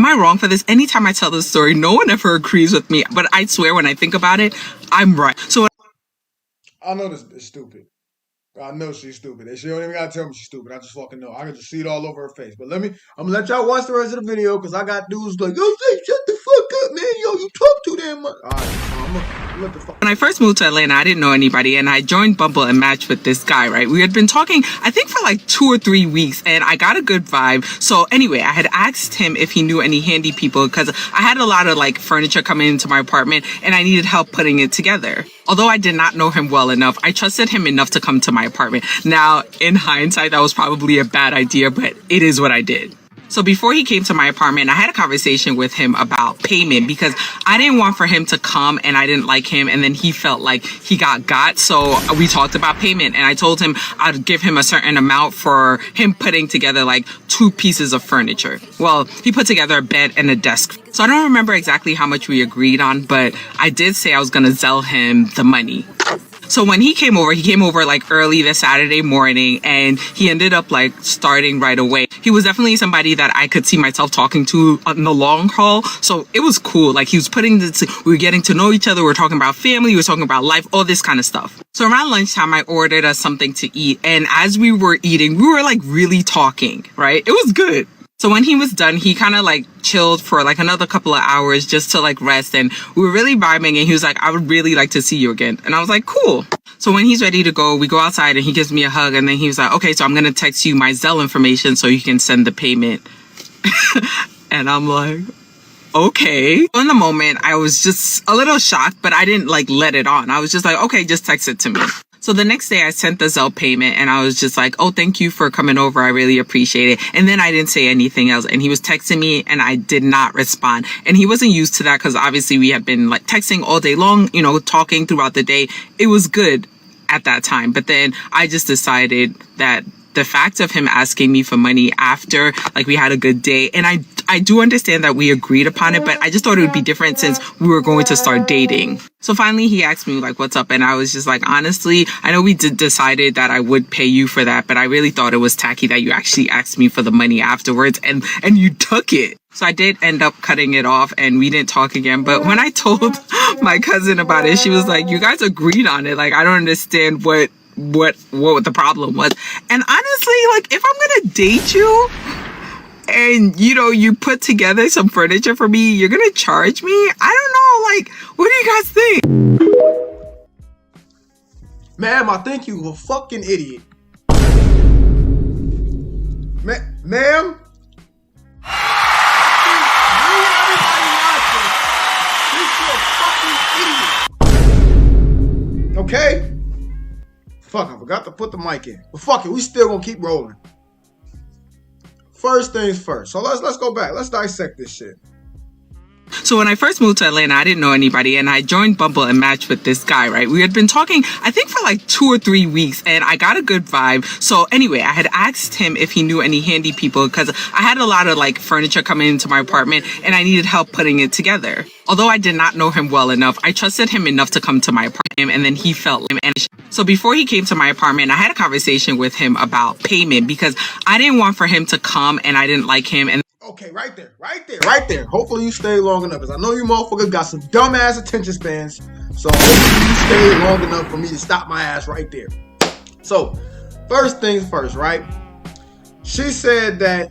Am I wrong for this? Anytime I tell this story, no one ever agrees with me, but I swear when I think about it, I'm right. So I know this bitch stupid. I know she's stupid. And she don't even gotta tell me she's stupid. I just fucking know. I can just see it all over her face. But I'm gonna let y'all watch the rest of the video because I got dudes like, yo, shut the fuck up, man. Yo, you talk too damn much. All right, I'm gonna let the fuck. when I first moved to Atlanta, I didn't know anybody, and I joined Bumble and matched with this guy, right? We had been talking, I think, for like 2 or 3 weeks, and I got a good vibe. So anyway, I had asked him if he knew any handy people because I had a lot of like furniture coming into my apartment, and I needed help putting it together. Although I did not know him well enough, I trusted him enough to come to my apartment. Now, in hindsight, that was probably a bad idea, but it is what I did. So before he came to my apartment, I had a conversation with him about payment because I didn't want for him to come and I didn't like him and then he felt like he got. So we talked about payment and I told him I'd give him a certain amount for him putting together like 2 pieces of furniture. Well, he put together a bed and a desk. So I don't remember exactly how much we agreed on, but I did say I was going to sell him the money. So when he came over like early this Saturday morning and he ended up like starting right away. He was definitely somebody that I could see myself talking to on the long haul. So it was cool. Like he was we were getting to know each other. We were talking about family. We were talking about life, all this kind of stuff. So around lunchtime, I ordered us something to eat. And as we were eating, we were like really talking, right? It was good. So when he was done, he kind of like chilled for like another couple of hours just to like rest. And we were really vibing and he was like, I would really like to see you again. And I was like, cool. So when he's ready to go, we go outside and he gives me a hug. And then he was like, okay, so I'm going to text you my Zelle information so you can send the payment. And I'm like, okay. In the moment, I was just a little shocked, but I didn't like let it on. I was just like, okay, just text it to me. So the next day I sent the Zelle payment and I was just like, oh, thank you for coming over. I really appreciate it. And then I didn't say anything else. And he was texting me and I did not respond. And he wasn't used to that because obviously we had been like texting all day long, you know, talking throughout the day. It was good at that time. But then I just decided that the fact of him asking me for money after like we had a good day, and I do understand that we agreed upon it, but I just thought it would be different since we were going to start dating. So finally he asked me like, what's up? And I was just like, honestly, I know we decided that I would pay you for that, but I really thought it was tacky that you actually asked me for the money afterwards and you took it. So I did end up cutting it off and we didn't talk again. But when I told my cousin about it, she was like, you guys agreed on it. Like, I don't understand what the problem was. And honestly, like, if I'm gonna date you and you know you put together some furniture for me, you're gonna charge me? I don't know, like, what do you guys think? Ma'am, I think you a fucking idiot. Ma'am? Okay? Fuck, I forgot to put the mic in. But fuck it, we still gonna keep rolling. First things first. So let's go back. Let's dissect this shit. So when I first moved to Atlanta, I didn't know anybody and I joined Bumble and matched with this guy, right? We had been talking, I think for like 2 or 3 weeks and I got a good vibe. So anyway, I had asked him if he knew any handy people because I had a lot of like furniture coming into my apartment and I needed help putting it together. Although I did not know him well enough, I trusted him enough to come to my apartment and then he felt him. So before he came to my apartment, I had a conversation with him about payment because I didn't want for him to come and I didn't like him. And okay, right there. Hopefully you stay long enough because I know you motherfuckers got some dumbass attention spans. So hopefully you stay long enough for me to stop my ass right there. So first things first, right? She said that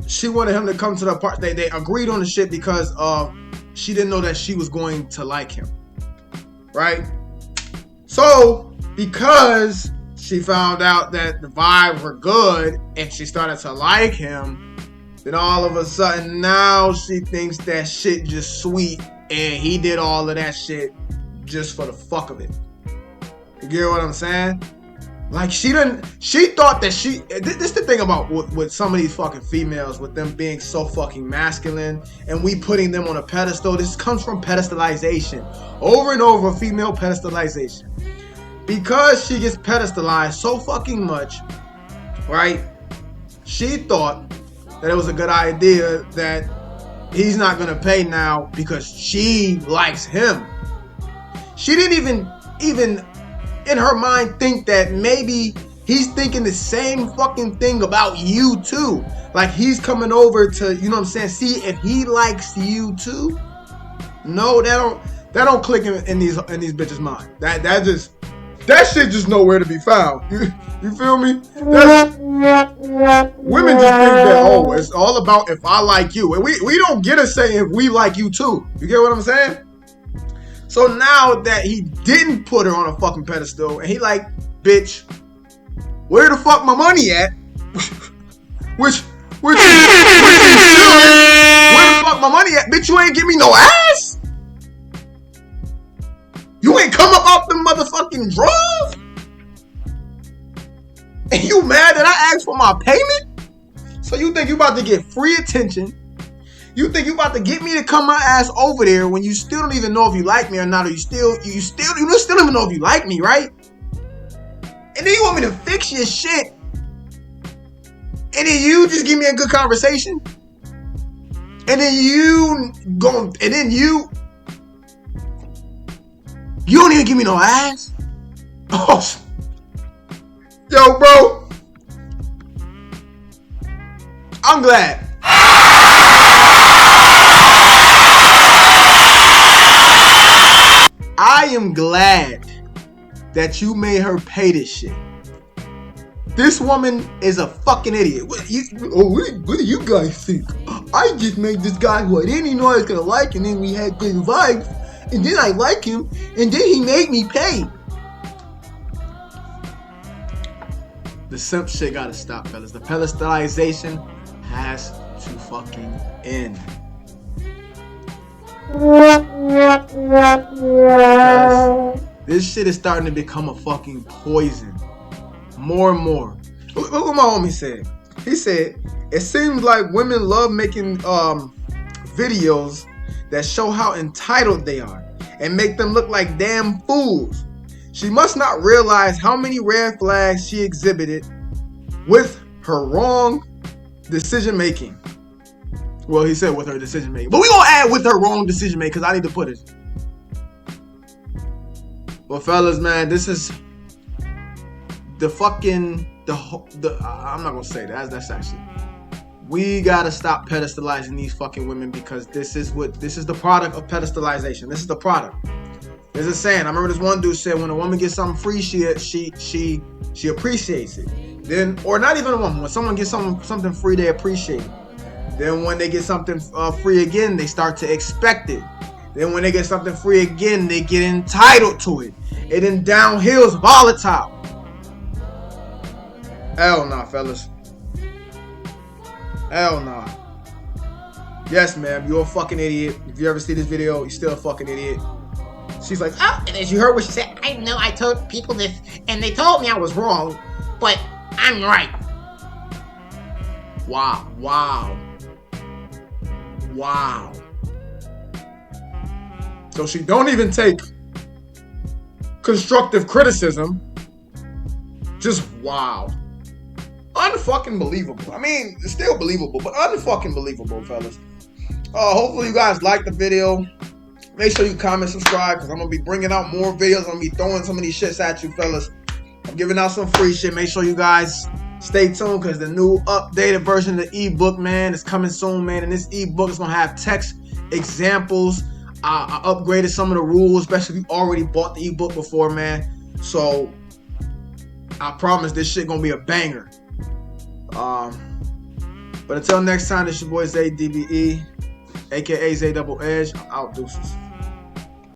she wanted him to come to the apartment. They agreed on the shit because she didn't know that she was going to like him, right? So because she found out that the vibes were good and she started to like him, then all of a sudden now she thinks that shit just sweet and he did all of that shit just for the fuck of it. You get what I'm saying? Like she thought that this is the thing about with some of these fucking females, with them being so fucking masculine and we putting them on a pedestal. This comes from pedestalization. Over and over, female pedestalization. Because she gets pedestalized so fucking much, right? She thought that it was a good idea that he's not gonna pay now because she likes him. She didn't even in her mind think that maybe he's thinking the same fucking thing about you too. Like he's coming over to, you know what I'm saying, see if he likes you too. No, that don't click in these bitches' mind. That shit just nowhere to be found. You feel me? Women just think that, oh, it's all about if I like you. And we don't get to say if we like you too. You get what I'm saying? So now that he didn't put her on a fucking pedestal and he like, bitch, where the fuck my money at? which is good. Where the fuck my money at? Bitch, you ain't give me no ass? You ain't come up off the motherfucking drugs? And you mad that I asked for my payment? So you think you about to get free attention? You think you about to get me to come my ass over there when you still don't even know if you like me or not, or you still don't even know if you like me, right? And then you want me to fix your shit, and then you just give me a good conversation, and then you don't even give me no ass. Oh, yo, bro, I'm glad. I am glad that you made her pay this shit. This woman is a fucking idiot. What do you guys think? I just made this guy who I didn't even know I was gonna like, and then we had good vibes, and then I like him, and then he made me pay. The simp shit gotta stop, fellas. The pedestalization has to fucking end. This shit is starting to become a fucking poison. More and more. Look what my homie said. He said, it seems like women love making videos that show how entitled they are and make them look like damn fools. She must not realize how many red flags she exhibited with her wrong decision making. Well, he said with her decision making, but we gonna add with her wrong decision making because I need to put it. Well, fellas, man, this is the fucking I'm not gonna say that. That's actually, we gotta stop pedestalizing these fucking women, because this is the product of pedestalization. This is the product. There's a saying. I remember this one dude said, when a woman gets something free, she appreciates it. Then, or not even a woman, when someone gets something free, they appreciate it. Then when they get something free again, they start to expect it. Then when they get something free again, they get entitled to it. And then downhill's volatile. Hell nah, fellas. Hell nah. Yes, ma'am, you're a fucking idiot. If you ever see this video, you're still a fucking idiot. She's like, and as you heard what she said, I know I told people this, and they told me I was wrong, but I'm right. Wow. So she don't even take constructive criticism. Just wow. Unfucking believable. I mean, it's still believable, but unfucking believable, fellas. Hopefully you guys like the video. Make sure you comment, subscribe, because I'm going to be bringing out more videos. I'm going to be throwing some of these shits at you, fellas. I'm giving out some free shit. Make sure you guys stay tuned, because the new updated version of the ebook, man, is coming soon, man. And this ebook is going to have text examples. I upgraded some of the rules, especially if you already bought the ebook before, man. So I promise this shit going to be a banger. But until next time, this your boy Zay DBE, aka Zay Double Edge. I'm out, deuces.